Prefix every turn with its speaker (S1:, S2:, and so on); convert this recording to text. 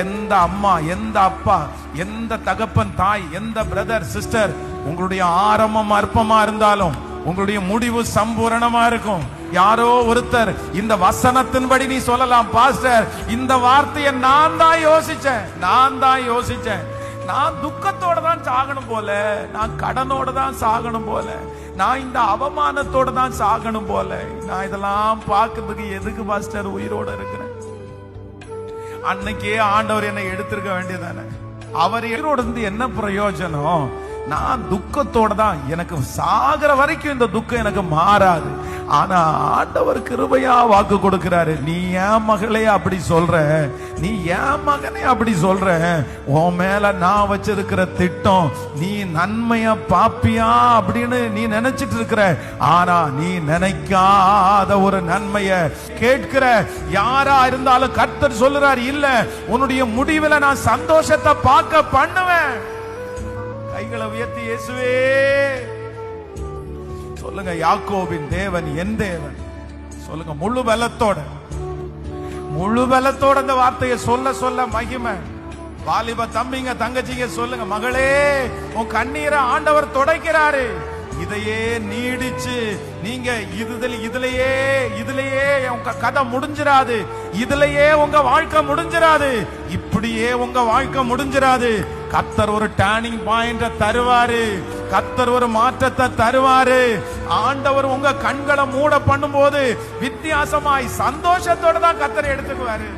S1: எந்த அம்மா, எந்த அப்பா, எந்த தகப்பன் தாய், எந்த பிரதர் சிஸ்டர், உங்களுடைய ஆரம்பம் அற்பமா இருந்தாலும் உங்களுடைய முடிவு சம்பூரணமா இருக்கும். யாரோ ஒருத்தர் இந்த வசனத்தின்படி நீ சொல்லலாம், பாஸ்டர் இந்த வார்த்தையை நான் தான் யோசிச்சேன், நான் துக்கத்தோட தான் சாகணும் போல, நான் கடனோட தான் சாகணும் போல, நான் இந்த அவமானத்தோட தான் சாகணும் போல, நான் இதெல்லாம் பார்க்கிறதுக்கு எதுக்கு பாஸ்டர் உயிரோட இருக்கிறேன்? அன்னைக்கே ஆண்டவர் என்னை எடுத்திருக்க வேண்டியதானே. அவர் உயிரோட இருந்து என்ன பிரயோஜனம்? நான் துக்கத்தோட தான், எனக்கு சாகிற வரைக்கும் இந்த துக்கம் எனக்கு மாறாது. ஆனா ஆண்டவர் கிருபையா வாக்கு கொடுக்கிறாரு, நீ என் மகளே அப்படி சொல்ற, நீ என் மகனே அப்படி சொல்ற, உன் மேல நான் வச்சிருக்கிற திட்டம் நீ நன்மையா பாப்பியா அப்படின்னு நீ நினைச்சிட்டு இருக்கிற. ஆனா நீ நினைக்காத ஒரு நன்மைய கேட்கிற யாரா இருந்தாலும் கர்த்தர் சொல்லுறார், இல்ல உன்னுடைய முடிவுல நான் சந்தோஷத்தை பார்க்க பண்ணுவேன். கைகளை உயர்த்தி இயேசுவே சொல்லுங்க, யாக்கோபின் தேவன் என் தேவன் சொல்லுங்க. முழு பலத்தோட இந்த வார்த்தையை சொல்ல மகிமை. வாலிப தம்பிங்க தங்கச்சிங்க சொல்லுங்க, மகளே உன் கண்ணீரை ஆண்டவர் துடைக்கிறாரு. இதையே நீடிச்சு நீங்க இதுலயே உங்க கதை முடிஞ்சிராது, இதுலயே உங்க வாழ்க்கை முடிஞ்சிராது, இப்படியே உங்க வாழ்க்கை முடிஞ்சிராது. கர்த்தர் ஒரு டர்னிங் பாயிண்ட தருவாரு, கர்த்தர் ஒரு மாற்றத்தை தருவாரு. ஆண்டவர் உங்க கண்களை மூட பண்ணும்போது வித்தியாசமாய் சந்தோஷத்தோட தான் கர்த்தரை எடுத்துக்குவாரு.